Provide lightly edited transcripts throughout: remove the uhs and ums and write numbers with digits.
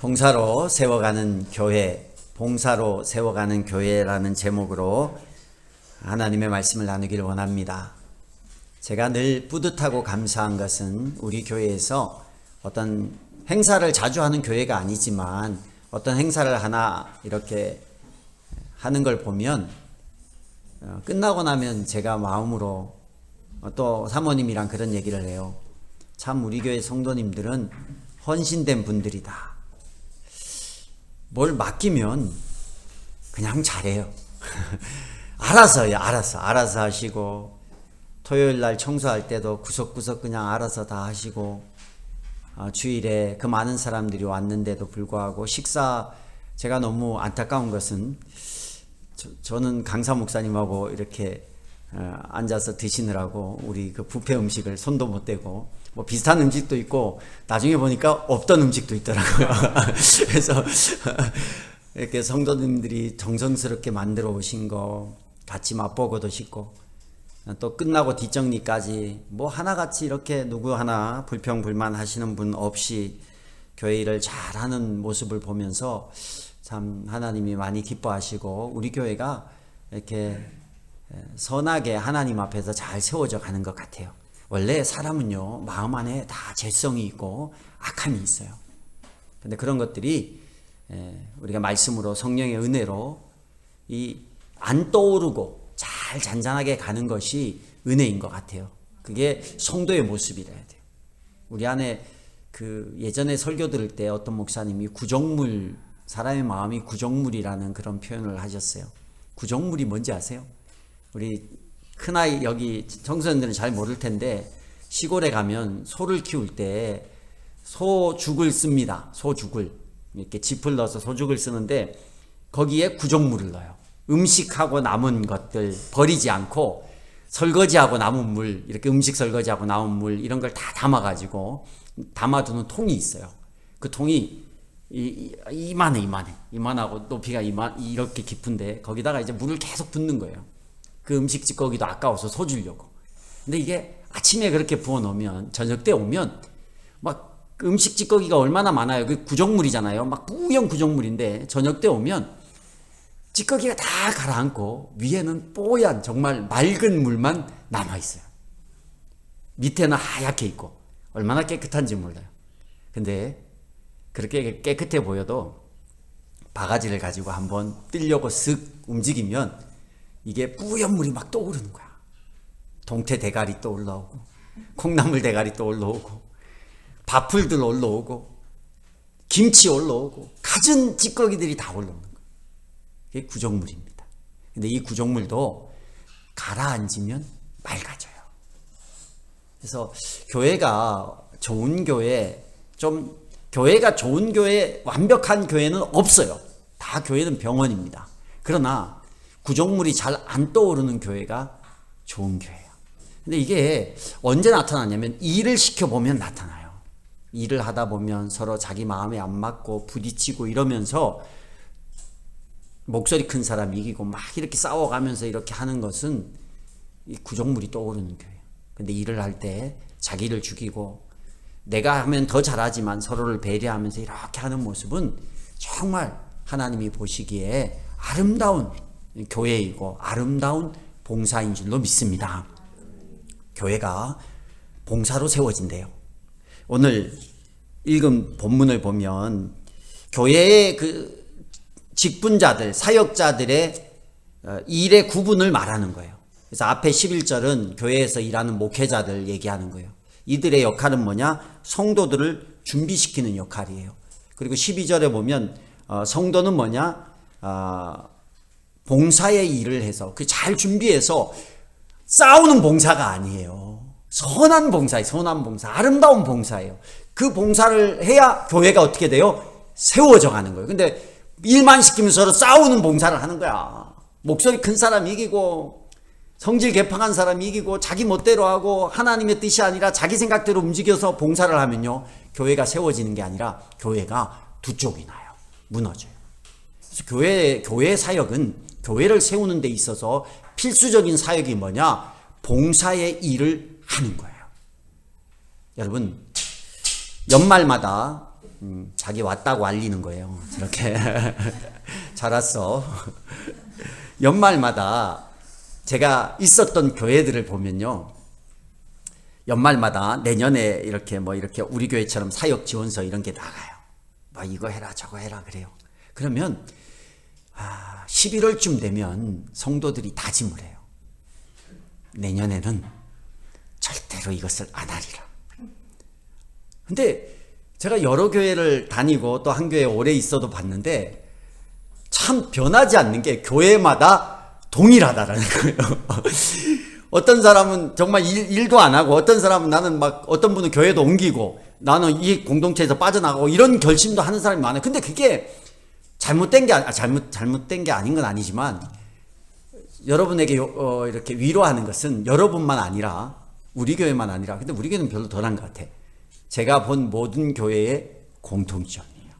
봉사로 세워가는 교회, 봉사로 세워가는 교회라는 제목으로 하나님의 말씀을 나누기를 원합니다. 제가 늘 뿌듯하고 감사한 것은 우리 교회에서 어떤 행사를 자주 하는 교회가 아니지만 어떤 행사를 하나 이렇게 하는 걸 보면 끝나고 나면 제가 마음으로 또 사모님이랑 그런 얘기를 해요. 참 우리 교회 성도님들은 헌신된 분들이다. 뭘 맡기면 그냥 잘해요. 알아서요. 알아서 하시고 토요일 날 청소할 때도 구석구석 그냥 알아서 다 하시고 주일에 그 많은 사람들이 왔는데도 불구하고 식사, 제가 너무 안타까운 것은 저는 강사 목사님하고 이렇게 앉아서 드시느라고 우리 그 뷔페 음식을 손도 못 대고 뭐 비슷한 음식도 있고 나중에 보니까 없던 음식도 있더라고요. 그래서 이렇게 성도님들이 정성스럽게 만들어 오신 거 같이 맛보고도 싶고 또 끝나고 뒷정리까지 뭐 하나같이 이렇게 누구 하나 불평불만 하시는 분 없이 교회 일을 잘하는 모습을 보면서 참 하나님이 많이 기뻐하시고 우리 교회가 이렇게 선하게 하나님 앞에서 잘 세워져 가는 것 같아요. 원래 사람은요, 마음 안에 다 죄성이 있고 악함이 있어요. 근데 그런 것들이 우리가 말씀으로 성령의 은혜로 안 떠오르고 잘 잔잔하게 가는 것이 은혜인 것 같아요. 그게 성도의 모습이라야 돼요. 우리 안에 그 예전에 설교 들을 때 어떤 목사님이 구정물, 사람의 마음이 구정물이라는 그런 표현을 하셨어요. 구정물이 뭔지 아세요? 우리 큰아이 여기 청소년들은 잘 모를 텐데 시골에 가면 소를 키울 때 소죽을 씁니다. 소죽을 이렇게 짚을 넣어서 소죽을 쓰는데 거기에 구정물을 넣어요. 음식하고 남은 것들 버리지 않고 설거지하고 남은 물, 이렇게 음식 설거지하고 남은 물 이런 걸 다 담아가지고 담아두는 통이 있어요. 그 통이 이만하고 높이가 이렇게 깊은데 거기다가 이제 물을 계속 붓는 거예요. 그 음식 찌꺼기도 아까워서 소 주려고. 근데 이게 아침에 그렇게 부어 놓으면 저녁 때 오면 막 그 음식 찌꺼기가 얼마나 많아요. 그 구정물이잖아요. 막 뿌연 구정물인데 저녁 때 오면 찌꺼기가 다 가라앉고 위에는 뽀얀 정말 맑은 물만 남아있어요. 밑에는 하얗게 있고 얼마나 깨끗한지 몰라요. 근데 그렇게 깨끗해 보여도 바가지를 가지고 한번 뜨려고 쓱 움직이면 이게 뿌연 물이 막 떠오르는 거야. 동태 대가리 또 올라오고 콩나물 대가리 또 올라오고 밥풀들 올라오고 김치 올라오고 갖은 찌꺼기들이 다 올라오는 거야. 이게 구정물입니다. 근데 이 구정물도 가라앉으면 맑아져요. 그래서 교회가 좋은 교회, 교회가 좋은 교회, 완벽한 교회는 없어요. 다 교회는 병원입니다. 그러나 구정물이 잘 안 떠오르는 교회가 좋은 교회예요. 근데 이게 언제 나타나냐면 일을 시켜보면 나타나요. 일을 하다 보면 서로 자기 마음에 안 맞고 부딪히고 이러면서 목소리 큰 사람 이기고 막 이렇게 싸워가면서 이렇게 하는 것은 이 구정물이 떠오르는 교회예요. 근데 일을 할 때 자기를 죽이고 내가 하면 더 잘하지만 서로를 배려하면서 이렇게 하는 모습은 정말 하나님이 보시기에 아름다운 교회이고 아름다운 봉사인 줄로 믿습니다. 교회가 봉사로 세워진대요. 오늘 읽은 본문을 보면 교회의 그 직분자들, 사역자들의 일의 구분을 말하는 거예요. 그래서 앞에 11절은 교회에서 일하는 목회자들 얘기하는 거예요. 이들의 역할은 뭐냐? 성도들을 준비시키는 역할이에요. 그리고 12절에 보면 성도는 뭐냐? 봉사의 일을 해서 그 잘 준비해서 싸우는 봉사가 아니에요. 선한 봉사예요. 선한 봉사, 아름다운 봉사예요. 그 봉사를 해야 교회가 어떻게 돼요? 세워져 가는 거예요. 근데 일만 시키면서 서로 싸우는 봉사를 하는 거야. 목소리 큰 사람 이기고 성질 개판한 사람 이기고 자기 멋대로 하고 하나님의 뜻이 아니라 자기 생각대로 움직여서 봉사를 하면요, 교회가 세워지는 게 아니라 교회가 두 쪽이 나요. 무너져요. 그래서 교회 사역은 교회를 세우는 데 있어서 필수적인 사역이 뭐냐? 봉사의 일을 하는 거예요. 여러분, 연말마다 자기 왔다고 알리는 거예요. 저렇게. 잘 왔어. 연말마다 제가 있었던 교회들을 보면요. 연말마다 내년에 이렇게 이렇게 우리 교회처럼 사역 지원서 이런 게 나가요. 이거 해라 저거 해라 그래요. 그러면 11월쯤 되면 성도들이 다짐을 해요. 내년에는 절대로 이것을 안 하리라. 근데 제가 여러 교회를 다니고 또 한 교회에 오래 있어도 봤는데 참 변하지 않는 게 교회마다 동일하다라는 거예요. 어떤 사람은 정말 일도 안 하고, 어떤 사람은 나는 어떤 분은 교회도 옮기고, 나는 이 공동체에서 빠져나가고, 이런 결심도 하는 사람이 많아요. 근데 그게 잘못된 게 아닌 건 아니지만, 여러분에게 이렇게 위로하는 것은 여러분만 아니라, 우리 교회만 아니라, 근데 우리 교회는 별로 덜한 것 같아. 제가 본 모든 교회의 공통점이에요.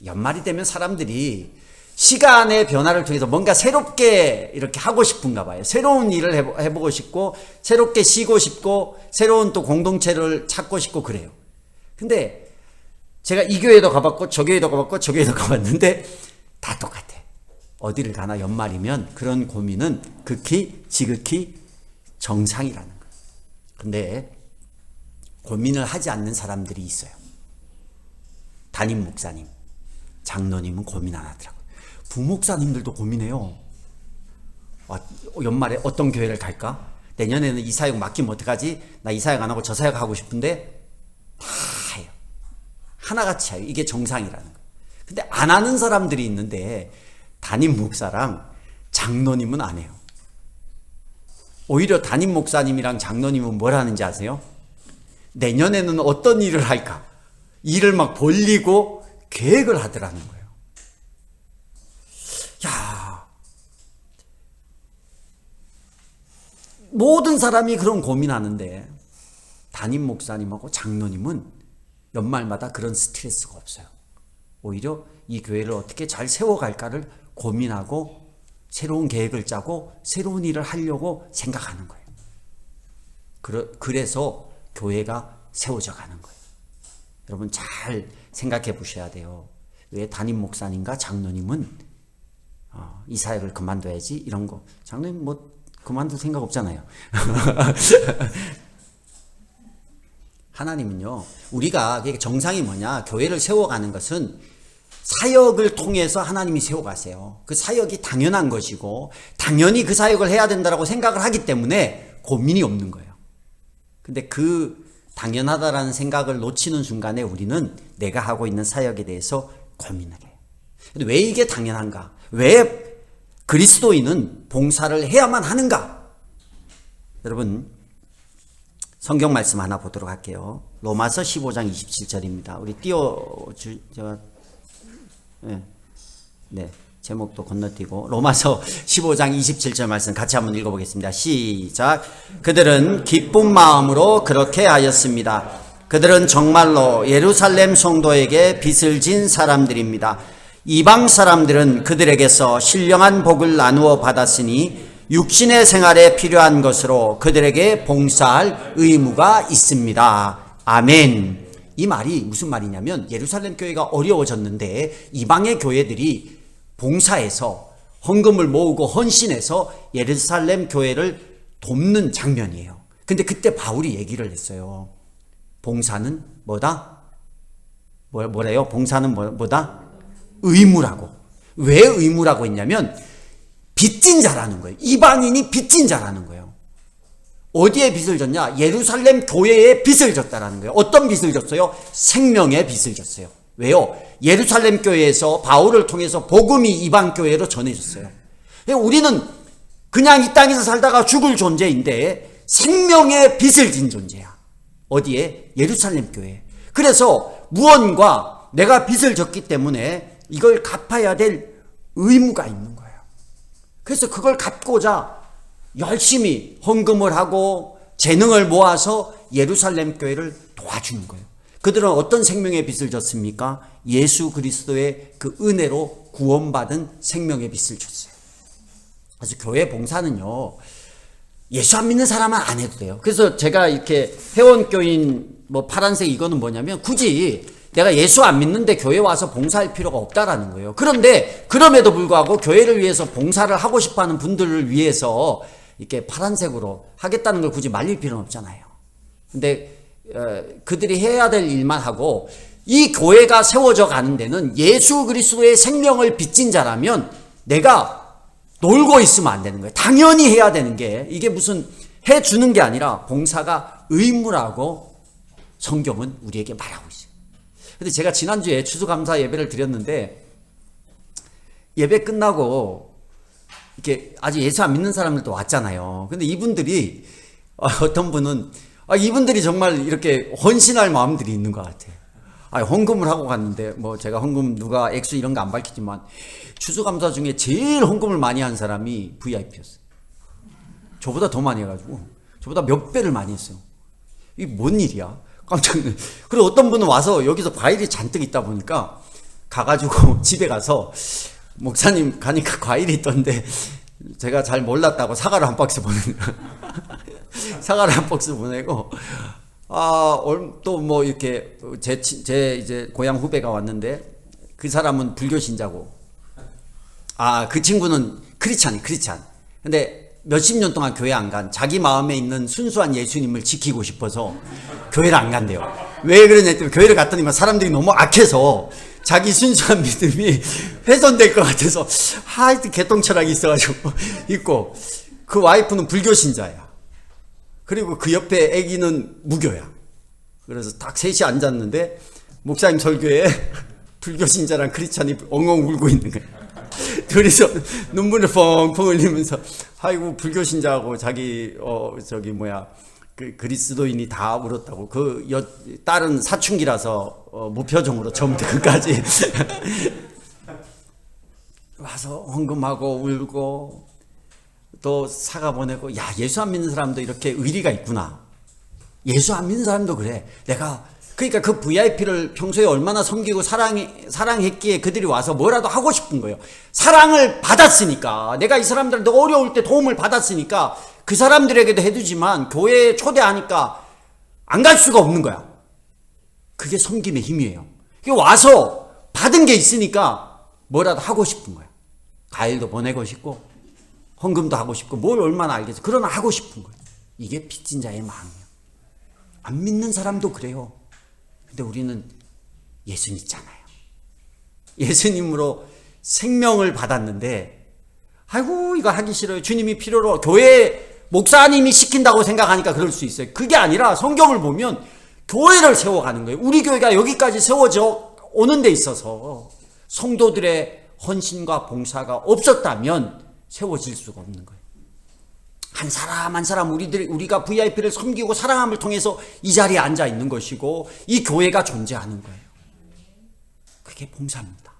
연말이 되면 사람들이 시간의 변화를 통해서 뭔가 새롭게 이렇게 하고 싶은가 봐요. 새로운 일을 해보고 싶고, 새롭게 쉬고 싶고, 새로운 또 공동체를 찾고 싶고 그래요. 근데 제가 이 교회도 가봤고, 저 교회도 가봤고, 저 교회도 가봤는데 다 똑같아. 어디를 가나 연말이면 그런 고민은 지극히 정상이라는 거예요. 근데 고민을 하지 않는 사람들이 있어요. 담임 목사님, 장로님은 고민 안 하더라고요. 부목사님들도 고민해요. 연말에 어떤 교회를 갈까? 내년에는 이 사역 맡기면 어떡하지? 나 이 사역 안 하고 저 사역 하고 싶은데 다 해요. 하나같이 해요. 이게 정상이라는 거예요. 근데 안 하는 사람들이 있는데 담임 목사랑 장로님은 안 해요. 오히려 담임 목사님이랑 장로님은 뭘 하는지 아세요? 내년에는 어떤 일을 할까? 일을 막 벌리고 계획을 하더라는 거예요. 야, 모든 사람이 그런 고민하는데 담임 목사님하고 장로님은 연말마다 그런 스트레스가 없어요. 오히려 이 교회를 어떻게 잘 세워갈까를 고민하고 새로운 계획을 짜고 새로운 일을 하려고 생각하는 거예요. 그래서 교회가 세워져 가는 거예요. 여러분 잘 생각해 보셔야 돼요. 왜 담임 목사님과 장로님은 이 사역을 그만둬야지 이런 거. 장로님 그만둘 생각 없잖아요. 하나님은요, 우리가 정상이 뭐냐, 교회를 세워가는 것은 사역을 통해서 하나님이 세워가세요. 그 사역이 당연한 것이고 당연히 그 사역을 해야 된다고 생각을 하기 때문에 고민이 없는 거예요. 근데 그 당연하다라는 생각을 놓치는 순간에 우리는 내가 하고 있는 사역에 대해서 고민을 해요. 근데 왜 이게 당연한가? 왜 그리스도인은 봉사를 해야만 하는가? 여러분 성경 말씀 하나 보도록 할게요. 로마서 15장 27절입니다. 우리 제목도 건너뛰고 로마서 15장 27절 말씀 같이 한번 읽어보겠습니다. 시작. 그들은 기쁜 마음으로 그렇게 하였습니다. 그들은 정말로 예루살렘 성도에게 빚을 진 사람들입니다. 이방 사람들은 그들에게서 신령한 복을 나누어 받았으니 육신의 생활에 필요한 것으로 그들에게 봉사할 의무가 있습니다. 아멘. 이 말이 무슨 말이냐면 예루살렘 교회가 어려워졌는데 이방의 교회들이 봉사해서 헌금을 모으고 헌신해서 예루살렘 교회를 돕는 장면이에요. 근데 그때 바울이 얘기를 했어요. 봉사는 뭐다? 뭐래요? 봉사는 뭐다? 의무라고. 왜 의무라고 했냐면 빚진 자라는 거예요. 이방인이 빚진 자라는 거예요. 어디에 빚을 졌냐? 예루살렘 교회에 빚을 졌다라는 거예요. 어떤 빚을 졌어요? 생명의 빚을 졌어요. 왜요? 예루살렘 교회에서 바울을 통해서 복음이 이방 교회로 전해졌어요. 우리는 그냥 이 땅에서 살다가 죽을 존재인데 생명의 빚을 진 존재야. 어디에? 예루살렘 교회. 그래서 무언가 내가 빚을 졌기 때문에 이걸 갚아야 될 의무가 있는 거예요. 그래서 그걸 갚고자 열심히 헌금을 하고 재능을 모아서 예루살렘 교회를 도와주는 거예요. 그들은 어떤 생명의 빚을 졌습니까? 예수 그리스도의 그 은혜로 구원받은 생명의 빚을 졌어요. 그래서 교회 봉사는요, 예수 안 믿는 사람은 안 해도 돼요. 그래서 제가 이렇게 회원교인 파란색 이거는 뭐냐면 굳이 내가 예수 안 믿는데 교회 와서 봉사할 필요가 없다라는 거예요. 그런데 그럼에도 불구하고 교회를 위해서 봉사를 하고 싶어하는 분들을 위해서 이렇게 파란색으로 하겠다는 걸 굳이 말릴 필요는 없잖아요. 근데 그들이 해야 될 일만 하고, 이 교회가 세워져 가는 데는 예수 그리스도의 생명을 빚진 자라면 내가 놀고 있으면 안 되는 거예요. 당연히 해야 되는 게, 이게 무슨 해주는 게 아니라 봉사가 의무라고 성경은 우리에게 말하고 있어요. 근데 제가 지난주에 추수감사 예배를 드렸는데, 예배 끝나고 이렇게 아직 예수 안 믿는 사람들도 왔잖아요. 근데 이분들이, 어떤 분은 이분들이 정말 이렇게 헌신할 마음들이 있는 것 같아요. 헌금을 하고 갔는데, 뭐 제가 헌금 누가 액수 이런 거 안 밝히지만 추수감사 중에 제일 헌금을 많이 한 사람이 VIP였어요. 저보다 더 많이 해가지고, 저보다 몇 배를 많이 했어요. 이게 뭔 일이야? 깜짝 놀랐어요. 그리고 어떤 분은 와서 여기서 과일이 잔뜩 있다 보니까 가가지고 집에 가서, 목사님 가니까 과일이 있던데 제가 잘 몰랐다고 사과를 한 박스 보내고 사과를 한 박스 보내고, 또 뭐 이렇게 제 이제 고향 후배가 왔는데, 그 사람은 불교 신자고, 그 친구는 크리스찬. 근데 몇십 년 동안 교회 안 간, 자기 마음에 있는 순수한 예수님을 지키고 싶어서 교회를 안 간대요. 왜 그러냐 했더니, 교회를 갔더니만 사람들이 너무 악해서 자기 순수한 믿음이 훼손될 것 같아서 하여튼 개똥철학이 있어가지고 있고, 그 와이프는 불교 신자야. 그리고 그 옆에 아기는 무교야. 그래서 딱 셋이 앉았는데 목사님 설교에 불교 신자랑 크리스찬이 엉엉 울고 있는 거야. 둘이서 눈물을 펑펑 흘리면서, 아이고 불교 신자하고 자기 그 그리스도인이 다 울었다고. 그 딸은 사춘기라서 무표정으로 처음부터 끝까지 와서 헌금하고 울고 또 사과 보내고. 야, 예수 안 믿는 사람도 이렇게 의리가 있구나. 예수 안 믿는 사람도 그래. 그러니까 그 VIP를 평소에 얼마나 섬기고 사랑했기에 그들이 와서 뭐라도 하고 싶은 거예요. 사랑을 받았으니까, 내가 이 사람들한테 어려울 때 도움을 받았으니까 그 사람들에게도 해주지만, 교회에 초대하니까 안 갈 수가 없는 거야. 그게 섬김의 힘이에요. 와서 받은 게 있으니까 뭐라도 하고 싶은 거야. 과일도 보내고 싶고 헌금도 하고 싶고, 뭘 얼마나 알겠어. 그러나 하고 싶은 거예요. 이게 빚진 자의 마음이에요. 안 믿는 사람도 그래요. 근데 우리는 예수 믿잖아요. 예수님으로 생명을 받았는데, 아이고 이거 하기 싫어요, 주님이 필요로, 교회 목사님이 시킨다고 생각하니까 그럴 수 있어요. 그게 아니라 성경을 보면 교회를 세워가는 거예요. 우리 교회가 여기까지 세워져 오는 데 있어서 성도들의 헌신과 봉사가 없었다면 세워질 수가 없는 거예요. 한 사람 한 사람 우리가 VIP를 섬기고 사랑함을 통해서 이 자리에 앉아 있는 것이고, 이 교회가 존재하는 거예요. 그게 봉사입니다.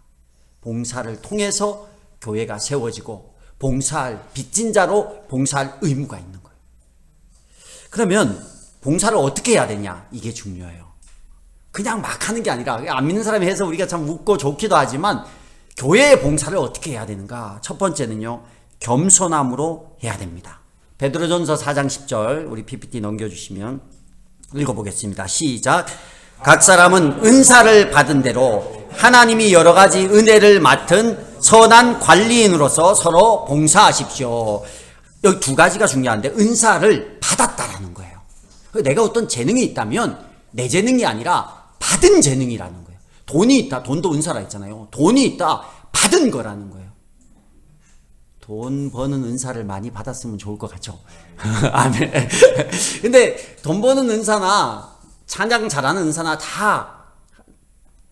봉사를 통해서 교회가 세워지고, 봉사할 빚진 자로 봉사할 의무가 있는 거예요. 그러면 봉사를 어떻게 해야 되냐, 이게 중요해요. 그냥 막 하는 게 아니라, 안 믿는 사람이 해서 우리가 참 웃고 좋기도 하지만, 교회의 봉사를 어떻게 해야 되는가. 첫 번째는요, 겸손함으로 해야 됩니다. 베드로전서 4장 10절 우리 PPT 넘겨주시면 읽어보겠습니다. 시작. 각 사람은 은사를 받은 대로 하나님이 여러 가지 은혜를 맡은 선한 관리인으로서 서로 봉사하십시오. 여기 두 가지가 중요한데, 은사를 받았다라는 거예요. 내가 어떤 재능이 있다면 내 재능이 아니라 받은 재능이라는 거예요. 돈이 있다, 돈도 은사라 했잖아요. 돈이 있다, 받은 거라는 거예요. 돈 버는 은사를 많이 받았으면 좋을 것 같죠. 아멘. 근데 돈 버는 은사나 찬양 잘하는 은사나 다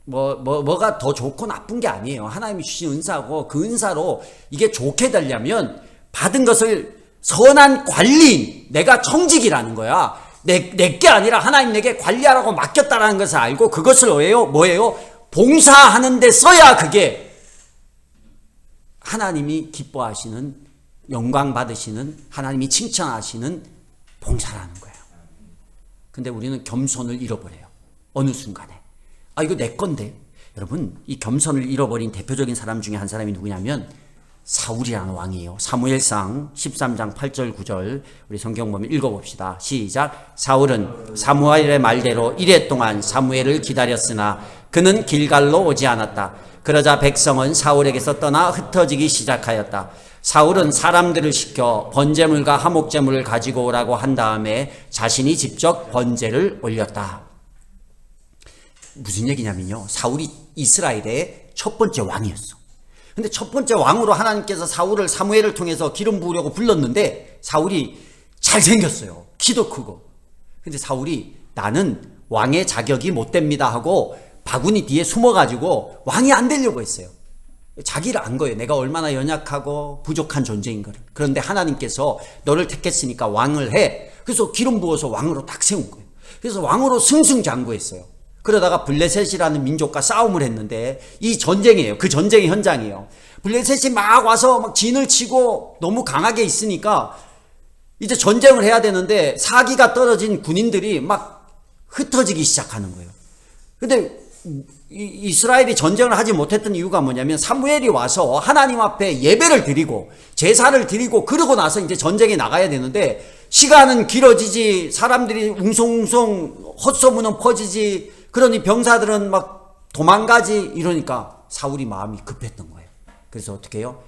뭐가 더 좋고 나쁜 게 아니에요. 하나님이 주신 은사고, 그 은사로 이게 좋게 되려면 받은 것을 선한 관리인, 내가 청직이라는 거야. 내게 아니라 하나님 내게 관리하라고 맡겼다라는 것을 알고, 그것을 뭐예요? 봉사하는 데 써야 그게 하나님이 기뻐하시는, 영광 받으시는, 하나님이 칭찬하시는 봉사라는 거예요. 근데 우리는 겸손을 잃어버려요. 어느 순간에. 이거 내 건데. 여러분, 이 겸손을 잃어버린 대표적인 사람 중에 한 사람이 누구냐면 사울이라는 왕이에요. 사무엘상 13장 8절 9절 우리 성경 보면 읽어봅시다. 시작. 사울은 사무엘의 말대로 이레 동안 사무엘을 기다렸으나 그는 길갈로 오지 않았다. 그러자 백성은 사울에게서 떠나 흩어지기 시작하였다. 사울은 사람들을 시켜 번제물과 화목제물을 가지고 오라고 한 다음에 자신이 직접 번제를 올렸다. 무슨 얘기냐면요, 사울이 이스라엘의 첫 번째 왕이었어. 근데 첫 번째 왕으로 하나님께서 사울을 사무엘을 통해서 기름 부으려고 불렀는데 사울이 잘생겼어요. 키도 크고. 근데 사울이 나는 왕의 자격이 못 됩니다 하고 바구니 뒤에 숨어가지고 왕이 안 되려고 했어요. 자기를 안 거예요. 내가 얼마나 연약하고 부족한 존재인 거를. 그런데 하나님께서 너를 택했으니까 왕을 해. 그래서 기름 부어서 왕으로 딱 세운 거예요. 그래서 왕으로 승승장구했어요. 그러다가 블레셋이라는 민족과 싸움을 했는데 이 전쟁이에요. 그 전쟁의 현장이에요. 블레셋이 막 와서 막 진을 치고 너무 강하게 있으니까 이제 전쟁을 해야 되는데 사기가 떨어진 군인들이 막 흩어지기 시작하는 거예요. 근데 이스라엘이 전쟁을 하지 못했던 이유가 뭐냐면 사무엘이 와서 하나님 앞에 예배를 드리고 제사를 드리고 그러고 나서 이제 전쟁에 나가야 되는데 시간은 길어지지, 사람들이 웅성웅성 헛소문은 퍼지지, 그러니 병사들은 막 도망가지, 이러니까 사울이 마음이 급했던 거예요. 그래서 어떻게 해요?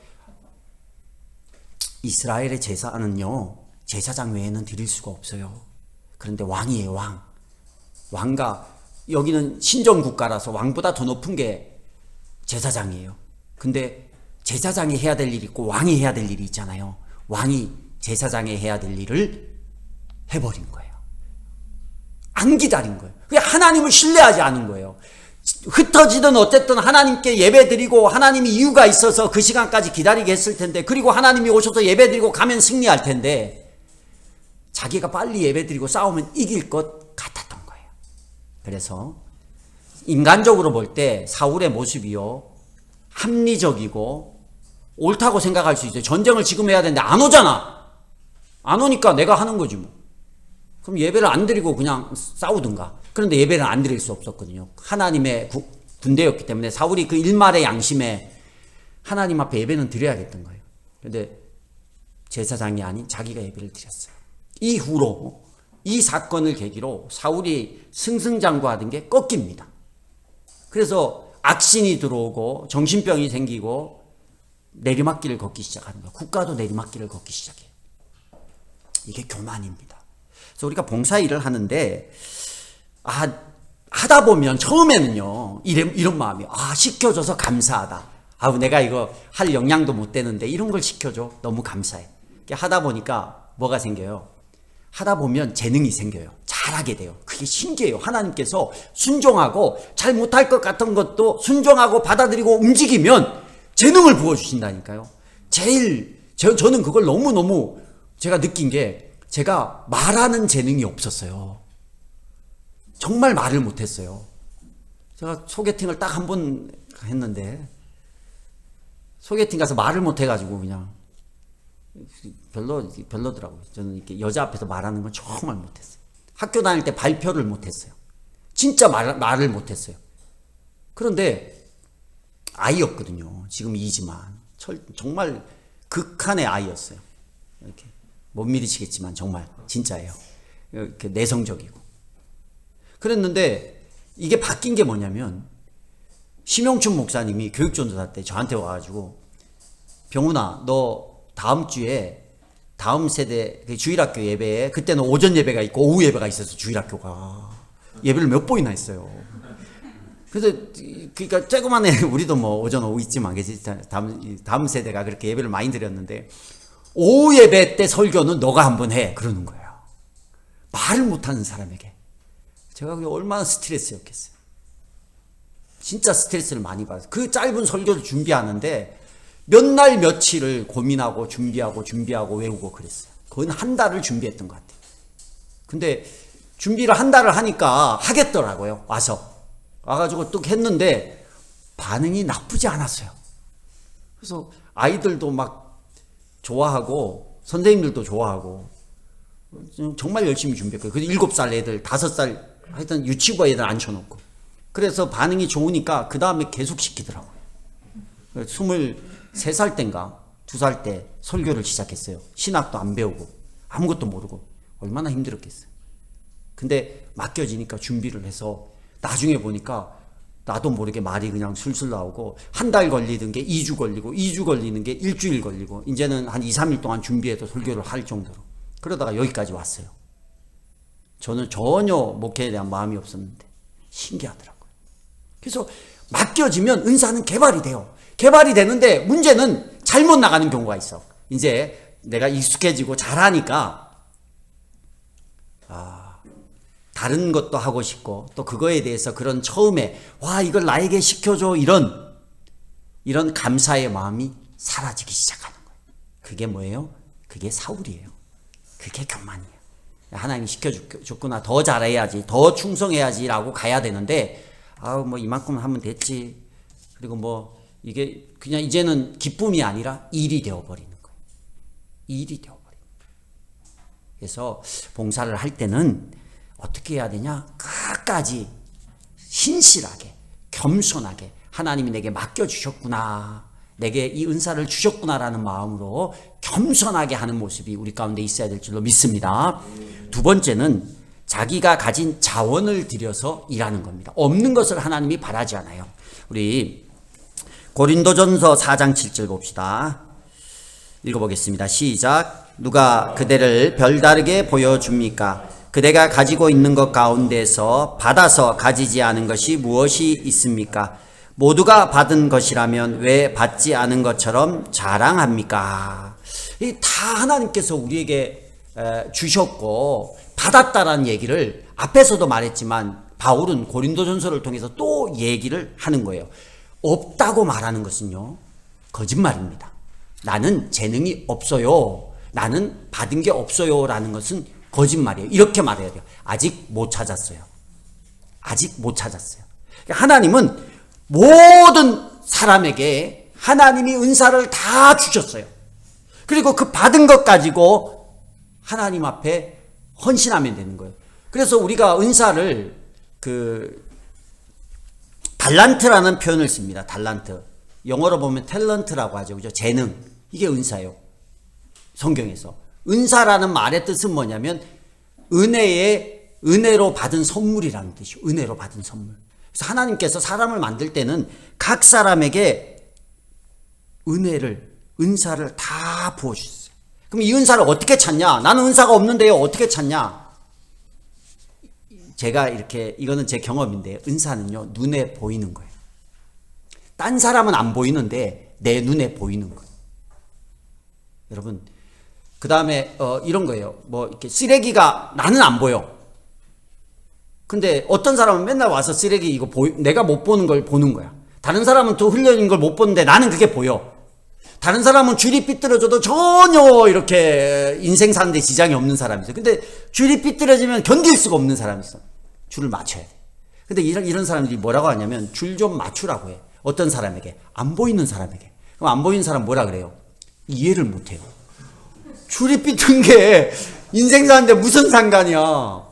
이스라엘의 제사는요, 제사장 외에는 드릴 수가 없어요. 그런데 왕이에요, 왕. 왕과 여기는 신정국가라서 왕보다 더 높은 게 제사장이에요. 근데 제사장이 해야 될 일이 있고 왕이 해야 될 일이 있잖아요. 왕이 제사장이 해야 될 일을 해버린 거예요. 안 기다린 거예요. 그냥 하나님을 신뢰하지 않은 거예요. 흩어지든 어쨌든 하나님께 예배드리고 하나님이 이유가 있어서 그 시간까지 기다리게 했을 텐데, 그리고 하나님이 오셔서 예배드리고 가면 승리할 텐데 자기가 빨리 예배드리고 싸우면 이길 것 같았던 거예요. 그래서 인간적으로 볼 때 사울의 모습이요, 합리적이고 옳다고 생각할 수 있어요. 전쟁을 지금 해야 되는데 안 오잖아. 안 오니까 내가 하는 거지 뭐. 그럼 예배를 안 드리고 그냥 싸우든가. 그런데 예배를 안 드릴 수 없었거든요. 하나님의 군대였기 때문에 사울이 그 일말의 양심에 하나님 앞에 예배는 드려야겠던 거예요. 그런데 제사장이 아닌 자기가 예배를 드렸어요. 이후로 이 사건을 계기로 사울이 승승장구하던 게 꺾입니다. 그래서 악신이 들어오고 정신병이 생기고 내리막길을 걷기 시작하는 거예요. 국가도 내리막길을 걷기 시작해요. 이게 교만입니다. 그래서 우리가 봉사일을 하는데 하다 보면 처음에는요, 이런 마음이, 시켜줘서 감사하다. 내가 이거 할 역량도 못 되는데 이런 걸 시켜줘. 너무 감사해. 하다 보니까 뭐가 생겨요? 하다 보면 재능이 생겨요. 잘하게 돼요. 그게 신기해요. 하나님께서 순종하고 잘 못할 것 같은 것도 순종하고 받아들이고 움직이면 재능을 부어주신다니까요. 저는 그걸 너무너무 제가 느낀 게, 제가 말하는 재능이 없었어요. 정말 말을 못했어요. 제가 소개팅을 딱 한 번 했는데, 소개팅 가서 말을 못해가지고 그냥 별로더라고요. 저는 이렇게 여자 앞에서 말하는 건 정말 못했어요. 학교 다닐 때 발표를 못했어요. 진짜 말을 못했어요. 그런데 아이였거든요. 지금 이지만 정말 극한의 아이였어요. 이렇게 못 믿으시겠지만 정말 진짜예요. 이렇게 내성적이고. 그랬는데 이게 바뀐 게 뭐냐면, 심영춘 목사님이 교육전도사 때 저한테 와가지고, 병훈아, 너 다음 주에 다음 세대 주일학교 예배에, 그때는 오전 예배가 있고 오후 예배가 있어서 주일학교가 예배를 몇 번이나 했어요. 그래서 그러니까 조그만 애, 우리도 뭐 오전 오후 있지만 다음 세대가 그렇게 예배를 많이 드렸는데, 오후 예배 때 설교는 너가 한번 해, 그러는 거예요. 말을 못하는 사람에게. 제가 그게 얼마나 스트레스였겠어요. 진짜 스트레스를 많이 받았어요. 그 짧은 설교를 준비하는데 몇 날 며칠을 고민하고 준비하고 외우고 그랬어요. 거의 한 달을 준비했던 것 같아요. 근데 준비를 한 달을 하니까 하겠더라고요. 와가지고 또 했는데 반응이 나쁘지 않았어요. 그래서 아이들도 막 좋아하고 선생님들도 좋아하고 정말 열심히 준비했고요. 그래서 7살 애들, 5살 하여튼 유치부 애들 앉혀놓고, 그래서 반응이 좋으니까 그 다음에 계속 시키더라고요. 23살 땐가 2살 때 설교를 시작했어요. 신학도 안 배우고 아무것도 모르고 얼마나 힘들었겠어요. 근데 맡겨지니까 준비를 해서 나중에 보니까 나도 모르게 말이 그냥 술술 나오고 한 달 걸리던 게 2주 걸리고 2주 걸리는 게 일주일 걸리고 이제는 한 2, 3일 동안 준비해서 설교를 할 정도로 그러다가 여기까지 왔어요. 저는 전혀 목회에 대한 마음이 없었는데 신기하더라고요. 그래서 맡겨지면 은사는 개발이 돼요. 개발이 되는데 문제는 잘못 나가는 경우가 있어. 이제 내가 익숙해지고 잘하니까 다른 것도 하고 싶고 또 그거에 대해서 그런 처음에 와 이걸 나에게 시켜줘 이런 감사의 마음이 사라지기 시작하는 거예요. 그게 뭐예요? 그게 사울이에요. 그게 교만이에요. 하나님이 시켜줬구나. 더 잘해야지. 더 충성해야지 라고 가야 되는데 뭐 이만큼 하면 됐지. 그리고 뭐 이게 그냥 이제는 기쁨이 아니라 일이 되어버리는 거예요. 일이 되어버리는 거예요. 그래서 봉사를 할 때는 어떻게 해야 되냐? 끝까지 신실하게 겸손하게 하나님이 내게 맡겨주셨구나. 내게 이 은사를 주셨구나라는 마음으로 겸손하게 하는 모습이 우리 가운데 있어야 될 줄로 믿습니다. 두 번째는 자기가 가진 자원을 들여서 일하는 겁니다. 없는 것을 하나님이 바라지 않아요. 우리 고린도전서 4장 7절 봅시다. 읽어보겠습니다. 시작. 누가 그대를 별다르게 보여줍니까? 그대가 가지고 있는 것 가운데서 받아서 가지지 않은 것이 무엇이 있습니까? 모두가 받은 것이라면 왜 받지 않은 것처럼 자랑합니까? 다 하나님께서 우리에게 주셨고 받았다라는 얘기를 앞에서도 말했지만 바울은 고린도전서를 통해서 또 얘기를 하는 거예요. 없다고 말하는 것은요 거짓말입니다. 나는 재능이 없어요. 나는 받은 게 없어요 라는 것은 거짓말이에요. 이렇게 말해야 돼요. 아직 못 찾았어요. 아직 못 찾았어요. 하나님은 모든 사람에게 하나님이 은사를 다 주셨어요. 그리고 그 받은 것 가지고 하나님 앞에 헌신하면 되는 거예요. 그래서 우리가 은사를 달란트라는 표현을 씁니다. 달란트. 영어로 보면 탤런트라고 하죠. 그죠? 재능. 이게 은사예요. 성경에서. 은사라는 말의 뜻은 뭐냐면 은혜로 받은 선물이라는 뜻이에요. 은혜로 받은 선물. 그래서 하나님께서 사람을 만들 때는 각 사람에게 은사를 다 부어주셨어요. 그럼 이 은사를 어떻게 찾냐? 나는 은사가 없는데요. 어떻게 찾냐? 제가 이거는 제 경험인데 은사는요 눈에 보이는 거예요. 딴 사람은 안 보이는데 내 눈에 보이는 거예요. 여러분 그 다음에 이런 거예요. 뭐 이렇게 쓰레기가 나는 안 보여. 근데 어떤 사람은 맨날 와서 쓰레기 이거 내가 못 보는 걸 보는 거야. 다른 사람은 또 흘려진 걸 못 보는데 나는 그게 보여. 다른 사람은 줄이 삐뚤어져도 전혀 이렇게 인생 사는데 지장이 없는 사람이 있어. 근데 줄이 삐뚤어지면 견딜 수가 없는 사람이 있어. 줄을 맞춰야 돼. 근데 이런 사람들이 뭐라고 하냐면 줄 좀 맞추라고 해. 어떤 사람에게? 안 보이는 사람에게. 그럼 안 보이는 사람 뭐라 그래요? 이해를 못 해요. 줄이 삐뚤은 게 인생 사는데 무슨 상관이야.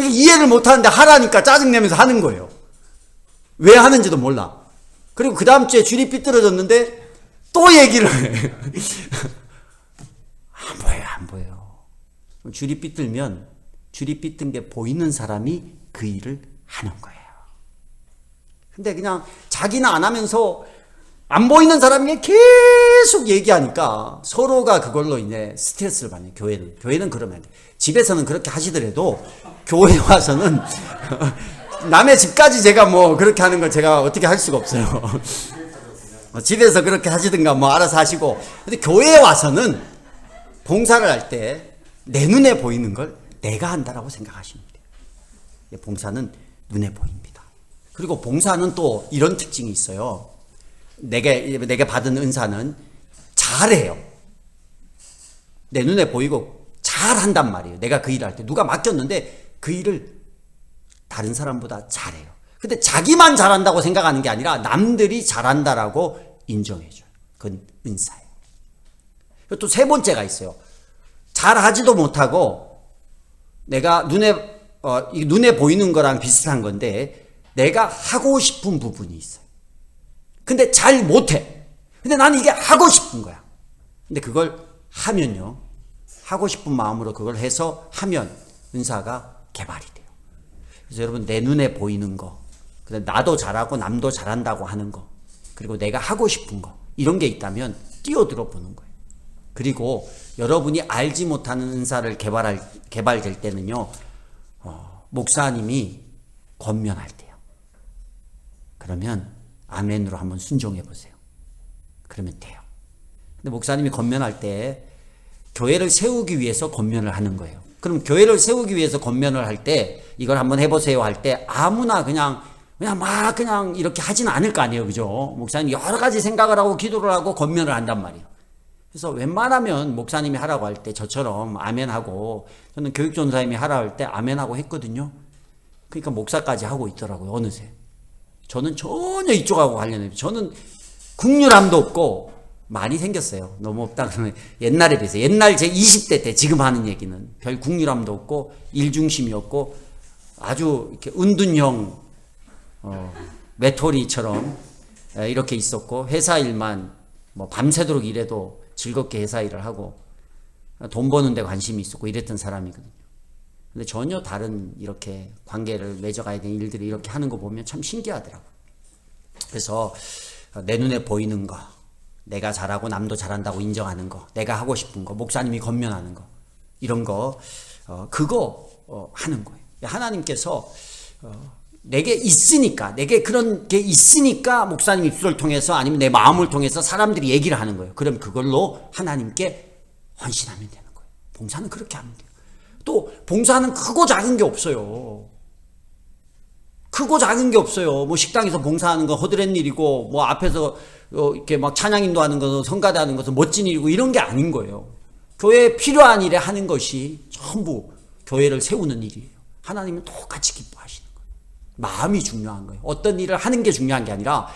이해를 못 하는데 하라니까 짜증내면서 하는 거예요. 왜 하는지도 몰라. 그리고 그 다음 주에 줄이 삐뚤어졌는데 또 얘기를 해. 안 보여. 줄이 삐뚤면 줄이 삐뚤은 게 보이는 사람이 그 일을 하는 거예요. 근데 그냥 자기는 안 하면서 안 보이는 사람이 계속 얘기하니까 서로가 그걸로 이제 스트레스를 받는 교회는 그러면 안 돼. 집에서는 그렇게 하시더라도 교회 와서는 남의 집까지 제가 뭐 그렇게 하는 걸 제가 어떻게 할 수가 없어요. 집에서 그렇게 하시든가 뭐 알아서 하시고. 근데 교회에 와서는 봉사를 할 때 내 눈에 보이는 걸 내가 한다라고 생각하시면 돼요. 봉사는 눈에 보입니다. 그리고 봉사는 또 이런 특징이 있어요. 내게 받은 은사는 잘해요. 내 눈에 보이고 잘한단 말이에요. 내가 그 일을 할 때 누가 맡겼는데 그 일을 다른 사람보다 잘해요. 근데 자기만 잘한다고 생각하는 게 아니라 남들이 잘한다라고 인정해줘요. 그건 은사예요. 또 세 번째가 있어요. 잘하지도 못하고 내가 눈에 보이는 거랑 비슷한 건데 내가 하고 싶은 부분이 있어요. 근데 잘 못해. 근데 나는 이게 하고 싶은 거야. 근데 그걸 하면요, 하고 싶은 마음으로 그걸 해서 하면 은사가 개발이 돼요. 그래서 여러분, 내 눈에 보이는 거, 나도 잘하고 남도 잘한다고 하는 거, 그리고 내가 하고 싶은 거, 이런 게 있다면 뛰어들어 보는 거예요. 그리고 여러분이 알지 못하는 은사를 개발될 때는요, 목사님이 권면할 때요. 그러면 아멘으로 한번 순종해 보세요. 그러면 돼요. 근데 목사님이 권면할 때 교회를 세우기 위해서 권면을 하는 거예요. 그럼 교회를 세우기 위해서 권면을 할 때 이걸 한번 해보세요 할 때 아무나 그냥 이렇게 하지는 않을 거 아니에요. 그죠? 목사님이 여러 가지 생각을 하고 기도를 하고 권면을 한단 말이에요. 그래서 웬만하면 목사님이 하라고 할 때 저처럼 아멘하고, 저는 교육전사님이 하라고 할 때 아멘하고 했거든요. 그러니까 목사까지 하고 있더라고요. 어느새. 저는 전혀 이쪽하고 관련해요. 저는 국률함도 없고 많이 생겼어요. 너무 없다 그러면 옛날에 비해서. 옛날 제 20대 때 지금 하는 얘기는 별 국률함도 없고 일중심이 없고 아주 이렇게 은둔형 외톨이처럼 이렇게 있었고, 회사 일만 뭐 밤새도록 일해도 즐겁게 회사 일을 하고 돈 버는 데 관심이 있었고 이랬던 사람이거든요. 근데 전혀 다른 이렇게 관계를 맺어가야 되는 일들을 이렇게 하는 거 보면 참 신기하더라고요. 그래서 내 눈에 보이는 거, 내가 잘하고 남도 잘한다고 인정하는 거, 내가 하고 싶은 거, 목사님이 권면하는 거, 이런 거 그거 하는 거예요. 하나님께서 내게 있으니까, 내게 그런 게 있으니까 목사님 입술을 통해서 아니면 내 마음을 통해서 사람들이 얘기를 하는 거예요. 그럼 그걸로 하나님께 헌신하면 되는 거예요. 봉사는 그렇게 하면 돼요. 또 봉사는 크고 작은 게 없어요. 크고 작은 게 없어요. 뭐 식당에서 봉사하는 거 허드렛 일이고, 뭐 앞에서 이렇게 막 찬양 인도하는 것은, 성가대 하는 것은 멋진 일이고, 이런 게 아닌 거예요. 교회에 필요한 일에 하는 것이 전부 교회를 세우는 일이에요. 하나님은 똑같이 기뻐하시는 거예요. 마음이 중요한 거예요. 어떤 일을 하는 게 중요한 게 아니라,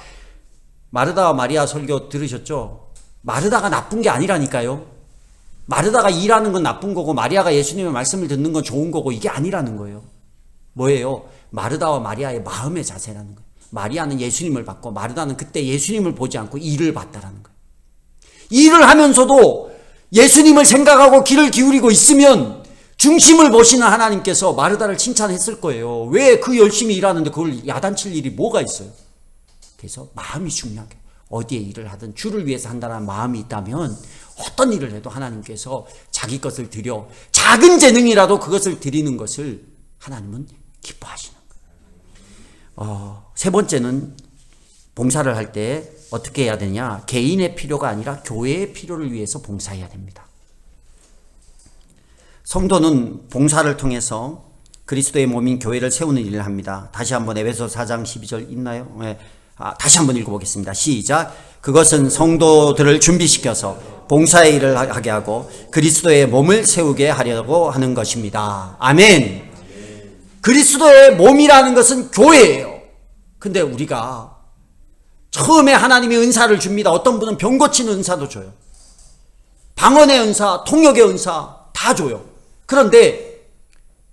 마르다와 마리아 설교 들으셨죠? 마르다가 나쁜 게 아니라니까요. 마르다가 일하는 건 나쁜 거고 마리아가 예수님의 말씀을 듣는 건 좋은 거고, 이게 아니라는 거예요. 뭐예요? 마르다와 마리아의 마음의 자세라는 거예요. 마리아는 예수님을 봤고 마르다는 그때 예수님을 보지 않고 일을 봤다라는 거예요. 일을 하면서도 예수님을 생각하고 귀를 기울이고 있으면 중심을 보시는 하나님께서 마르다를 칭찬했을 거예요. 왜 그 열심히 일하는데 그걸 야단칠 일이 뭐가 있어요? 그래서 마음이 중요한 거예요. 어디에 일을 하든 주를 위해서 한다는 마음이 있다면 어떤 일을 해도 하나님께서 자기 것을 드려, 작은 재능이라도 그것을 드리는 것을 하나님은 기뻐하시는 거예요. 세 번째는 봉사를 할 때 어떻게 해야 되냐? 개인의 필요가 아니라 교회의 필요를 위해서 봉사해야 됩니다. 성도는 봉사를 통해서 그리스도의 몸인 교회를 세우는 일을 합니다. 다시 한번 에베소 4장 12절 있나요? 네. 다시 한번 읽어보겠습니다. 시작. 그것은 성도들을 준비시켜서 봉사의 일을 하게 하고 그리스도의 몸을 세우게 하려고 하는 것입니다. 아멘. 그리스도의 몸이라는 것은 교회예요. 근데 우리가 처음에 하나님이 은사를 줍니다. 어떤 분은 병 고치는 은사도 줘요. 방언의 은사, 통역의 은사 다 줘요. 그런데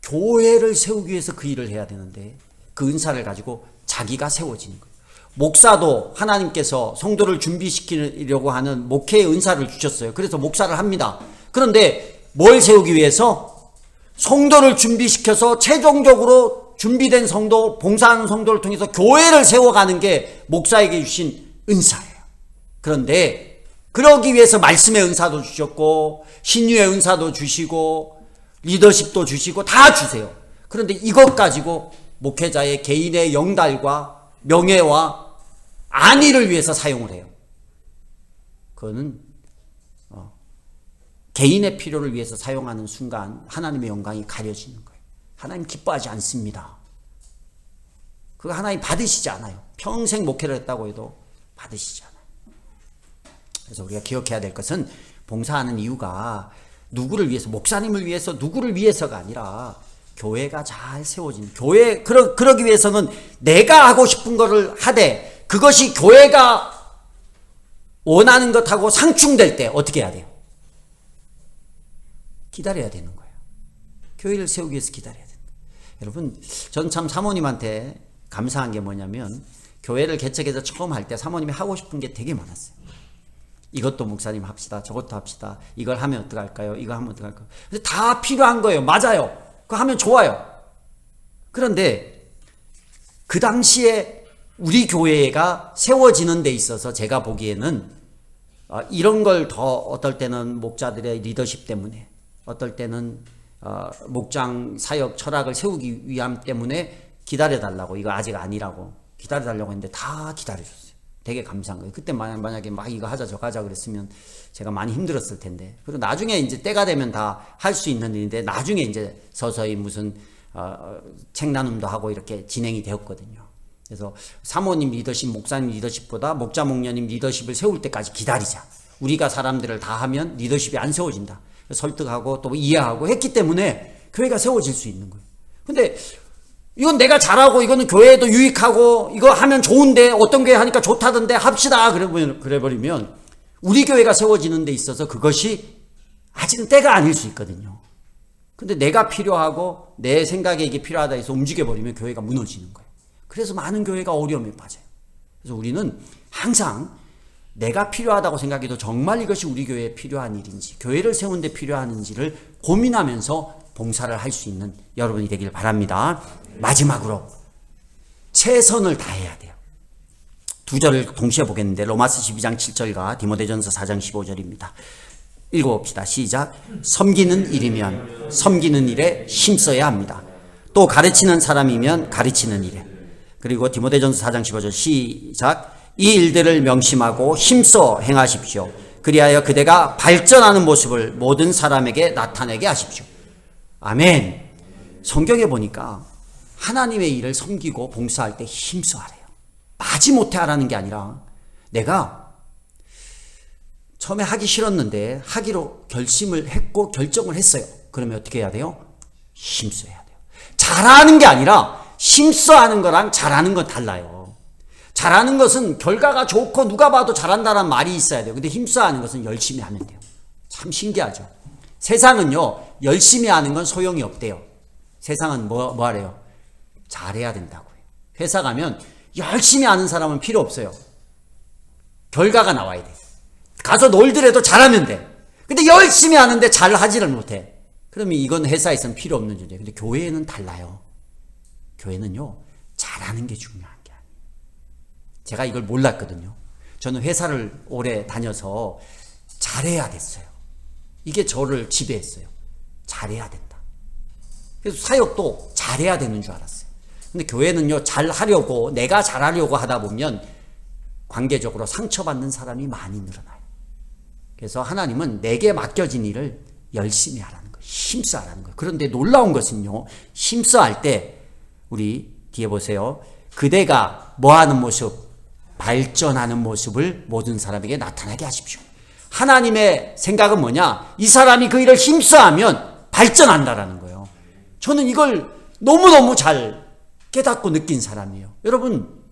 교회를 세우기 위해서 그 일을 해야 되는데 그 은사를 가지고 자기가 세워지는 거예요. 목사도 하나님께서 성도를 준비시키려고 하는 목회의 은사를 주셨어요. 그래서 목사를 합니다. 그런데 뭘 세우기 위해서? 성도를 준비시켜서 최종적으로 준비된 성도, 봉사하는 성도를 통해서 교회를 세워가는 게 목사에게 주신 은사예요. 그런데 그러기 위해서 말씀의 은사도 주셨고 신유의 은사도 주시고 리더십도 주시고 다 주세요. 그런데 이것 가지고 목회자의 개인의 영달과 명예와 안위를 위해서 사용을 해요. 그거는 개인의 필요를 위해서 사용하는 순간 하나님의 영광이 가려지는 거예요. 하나님 기뻐하지 않습니다. 그거 하나님 받으시지 않아요. 평생 목회를 했다고 해도 받으시지 않아요. 그래서 우리가 기억해야 될 것은 봉사하는 이유가 누구를 위해서, 목사님을 위해서, 누구를 위해서가 아니라 교회가 잘 세워지는, 그러기 위해서는 내가 하고 싶은 거를 하되 그것이 교회가 원하는 것하고 상충될 때 어떻게 해야 돼요? 기다려야 되는 거예요. 교회를 세우기 위해서 기다려야 돼요. 여러분, 전 참 사모님한테 감사한 게 뭐냐면 교회를 개척해서 처음 할 때 사모님이 하고 싶은 게 되게 많았어요. 이것도 목사님 합시다. 저것도 합시다. 이걸 하면 어떡할까요? 이거 하면 어떡할까요? 근데 다 필요한 거예요. 맞아요. 그거 하면 좋아요. 그런데 그 당시에 우리 교회가 세워지는 데 있어서 제가 보기에는 이런 걸 더 어떨 때는 목자들의 리더십 때문에, 어떨 때는 목장 사역 철학을 세우기 위함 때문에 기다려달라고, 이거 아직 아니라고 기다려달라고 했는데 다 기다려줬어요. 되게 감사한 거예요. 그때 만약에 막 이거 하자 저거 하자 그랬으면 제가 많이 힘들었을 텐데. 그리고 나중에 이제 때가 되면 다 할 수 있는 일인데 나중에 이제 서서히 무슨 책 나눔도 하고 이렇게 진행이 되었거든요. 그래서 사모님 리더십, 목사님 리더십보다 목자 목녀님 리더십을 세울 때까지 기다리자. 우리가 사람들을 다 하면 리더십이 안 세워진다. 설득하고 또 이해하고 했기 때문에 교회가 세워질 수 있는 거예요. 근데 이건 내가 잘하고 이거는 교회에도 유익하고 이거 하면 좋은데 어떤 교회 하니까 좋다던데 합시다 그래버리면 우리 교회가 세워지는 데 있어서 그것이 아직은 때가 아닐 수 있거든요. 근데 내가 필요하고 내 생각에 이게 필요하다 해서 움직여버리면 교회가 무너지는 거예요. 그래서 많은 교회가 어려움에 빠져요. 그래서 우리는 항상 내가 필요하다고 생각해도 정말 이것이 우리 교회에 필요한 일인지, 교회를 세우는 데 필요한지를 고민하면서 봉사를 할 수 있는 여러분이 되길 바랍니다. 마지막으로 최선을 다해야 돼요. 두 절을 동시에 보겠는데 로마서 12장 7절과 디모데전서 4장 15절입니다. 읽어봅시다. 시작. 섬기는 일이면 섬기는 일에 힘써야 합니다. 또 가르치는 사람이면 가르치는 일에. 그리고 디모데전서 4장 15절 시작. 이 일들을 명심하고 힘써 행하십시오. 그리하여 그대가 발전하는 모습을 모든 사람에게 나타내게 하십시오. 아멘. 성경에 보니까 하나님의 일을 섬기고 봉사할 때 힘써 하래요. 마지못해 하라는 게 아니라 내가 처음에 하기 싫었는데 하기로 결심을 했고 결정을 했어요. 그러면 어떻게 해야 돼요? 힘써야 돼요. 잘하는 게 아니라 힘써 하는 거랑 잘하는 건 달라요. 잘하는 것은 결과가 좋고 누가 봐도 잘한다는 말이 있어야 돼요. 근데 힘써 하는 것은 열심히 하면 돼요. 참 신기하죠. 세상은요, 열심히 하는 건 소용이 없대요. 세상은 뭐 하래요? 잘해야 된다고요. 회사 가면 열심히 하는 사람은 필요 없어요. 결과가 나와야 돼. 가서 놀더라도 잘하면 돼. 근데 열심히 하는데 잘 하지를 못해. 그러면 이건 회사에서는 필요 없는 존재예요. 근데 교회는 달라요. 교회는요, 잘하는 게 중요한 게 아니에요. 제가 이걸 몰랐거든요. 저는 회사를 오래 다녀서 잘해야 됐어요. 이게 저를 지배했어요. 잘해야 된다. 그래서 사역도 잘해야 되는 줄 알았어요. 근데 교회는요, 잘하려고, 내가 잘하려고 하다 보면 관계적으로 상처받는 사람이 많이 늘어나요. 그래서 하나님은 내게 맡겨진 일을 열심히 하라는 거예요. 힘써 하라는 거예요. 그런데 놀라운 것은요, 힘써 할 때 우리 뒤에 보세요. 그대가 뭐하는 모습? 발전하는 모습을 모든 사람에게 나타나게 하십시오. 하나님의 생각은 뭐냐? 이 사람이 그 일을 힘써하면 발전한다라는 거예요. 저는 이걸 너무너무 잘 깨닫고 느낀 사람이에요. 여러분,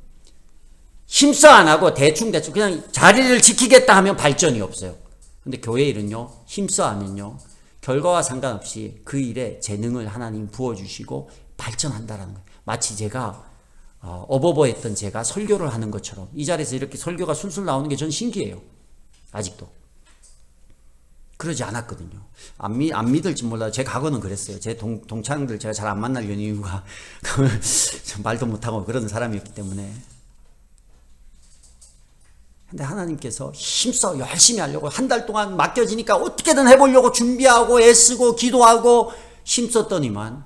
힘써 안 하고 대충 그냥 자리를 지키겠다 하면 발전이 없어요. 근데 교회 일은요, 힘써 하면요, 결과와 상관없이 그 일에 재능을 하나님 부어주시고 발전한다라는 거예요. 마치 제가 어버버했던 제가 설교를 하는 것처럼 이 자리에서 이렇게 설교가 술술 나오는 게 전 신기해요. 아직도. 그러지 않았거든요. 안 믿을지 몰라도 제 과거는 그랬어요. 제 동창들 제가 잘 안 만날 이유가 말도 못하고 그런 사람이었기 때문에. 근데 하나님께서 힘써 열심히 하려고 한 달 동안 맡겨지니까 어떻게든 해보려고 준비하고 애쓰고 기도하고 힘썼더니만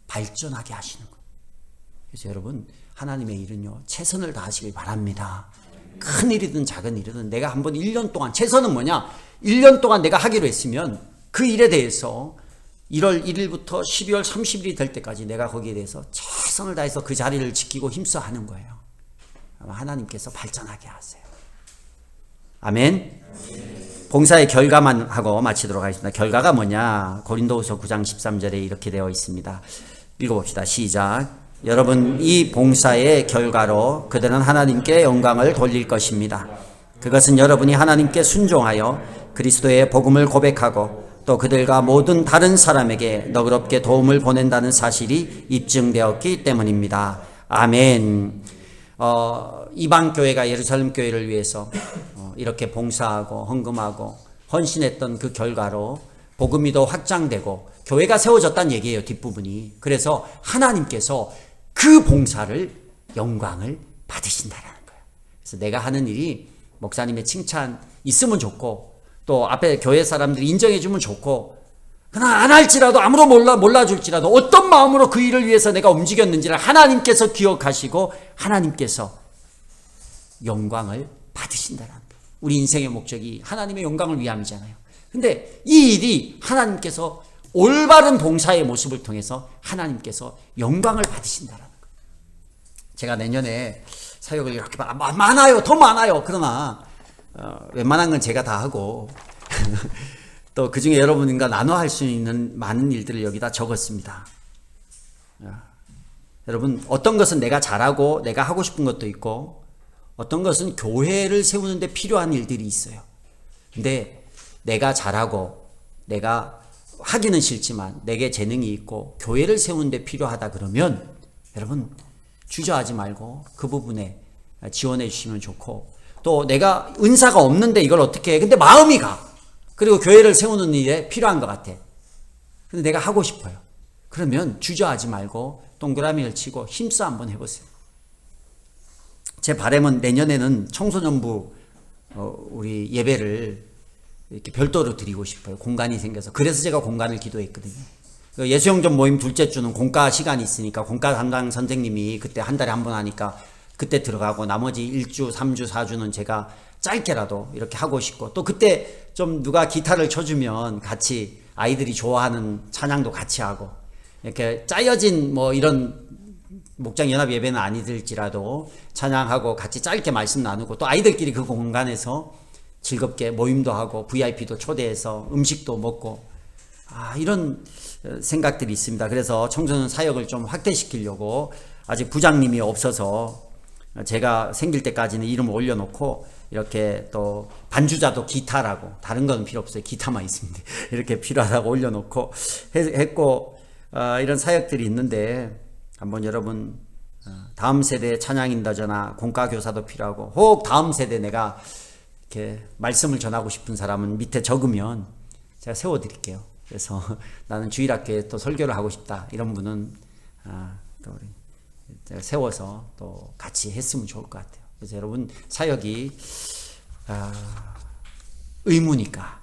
발전하게 하시는 거예요. 그래서 여러분, 하나님의 일은요, 최선을 다하시길 바랍니다. 큰 일이든 작은 일이든 내가 한번 1년 동안, 최선은 뭐냐? 1년 동안 내가 하기로 했으면 그 일에 대해서 1월 1일부터 12월 30일이 될 때까지 내가 거기에 대해서 최선을 다해서 그 자리를 지키고 힘써 하는 거예요. 아마 하나님께서 발전하게 하세요. 아멘. 봉사의 결과만 하고 마치도록 하겠습니다. 결과가 뭐냐? 고린도후서 9장 13절에 이렇게 되어 있습니다. 읽어봅시다. 시작. 여러분, 이 봉사의 결과로 그들은 하나님께 영광을 돌릴 것입니다. 그것은 여러분이 하나님께 순종하여 그리스도의 복음을 고백하고 또 그들과 모든 다른 사람에게 너그럽게 도움을 보낸다는 사실이 입증되었기 때문입니다. 아멘. 이방 교회가 예루살렘 교회를 위해서 이렇게 봉사하고 헌금하고 헌신했던 그 결과로 복음이 더 확장되고 교회가 세워졌다는 얘기예요, 뒷부분이. 그래서 하나님께서 그 봉사를 영광을 받으신다라는 거예요. 그래서 내가 하는 일이 목사님의 칭찬 있으면 좋고 또 앞에 교회 사람들이 인정해 주면 좋고 그러나 안 할지라도 아무도 몰라줄지라도 어떤 마음으로 그 일을 위해서 내가 움직였는지를 하나님께서 기억하시고 하나님께서 영광을 받으신다라는 거예요. 우리 인생의 목적이 하나님의 영광을 위함이잖아요. 근데 이 일이 하나님께서 올바른 봉사의 모습을 통해서 하나님께서 영광을 받으신다라는 거예요. 제가 내년에 사역을 이렇게 많아요. 더 많아요. 그러나 웬만한 건 제가 다 하고 또 그중에 여러분과 나눠 할 수 있는 많은 일들을 여기다 적었습니다. 여러분, 어떤 것은 내가 잘하고 내가 하고 싶은 것도 있고 어떤 것은 교회를 세우는 데 필요한 일들이 있어요. 근데 내가 잘하고 내가 하기는 싫지만 내게 재능이 있고 교회를 세우는 데 필요하다 그러면 여러분 주저하지 말고 그 부분에 지원해 주시면 좋고 또 내가 은사가 없는데 이걸 어떻게 해? 근데 마음이 가. 그리고 교회를 세우는 일에 필요한 것 같아. 근데 내가 하고 싶어요. 그러면 주저하지 말고 동그라미를 치고 힘써 한번 해보세요. 제 바람은 내년에는 청소년부 우리 예배를 이렇게 별도로 드리고 싶어요. 공간이 생겨서. 그래서 제가 공간을 기도했거든요. 예수영전 모임 둘째 주는 공과 시간이 있으니까 공과 담당 선생님이 그때 한 달에 한 번 하니까 그때 들어가고 나머지 1주, 3주, 4주는 제가 짧게라도 이렇게 하고 싶고 또 그때 좀 누가 기타를 쳐주면 같이 아이들이 좋아하는 찬양도 같이 하고 이렇게 짜여진 뭐 이런 목장연합 예배는 아니들지라도 찬양하고 같이 짧게 말씀 나누고 또 아이들끼리 그 공간에서 즐겁게 모임도 하고 VIP도 초대해서 음식도 먹고 이런 생각들이 있습니다. 그래서 청소년 사역을 좀 확대시키려고 아직 부장님이 없어서 제가 생길 때까지는 이름을 올려놓고 이렇게 또 반주자도 기타라고 다른 건 필요 없어요. 기타만 있습니다. 이렇게 필요하다고 올려놓고 했고 이런 사역들이 있는데 한번 여러분 다음 세대 찬양인도자나 공과교사도 필요하고 혹 다음 세대 내가 이렇게 말씀을 전하고 싶은 사람은 밑에 적으면 제가 세워드릴게요. 그래서 나는 주일학교에 또 설교를 하고 싶다 이런 분은 또 우리 제가 세워서 또 같이 했으면 좋을 것 같아요. 그래서 여러분 사역이 의무니까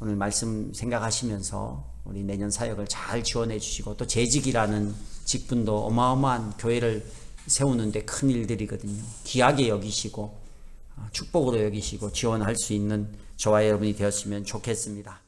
오늘 말씀 생각하시면서 우리 내년 사역을 잘 지원해 주시고 또 재직이라는 직분도 어마어마한 교회를 세우는데 큰 일들이거든요. 귀하게 여기시고 축복으로 여기시고 지원할 수 있는 저와 여러분이 되었으면 좋겠습니다.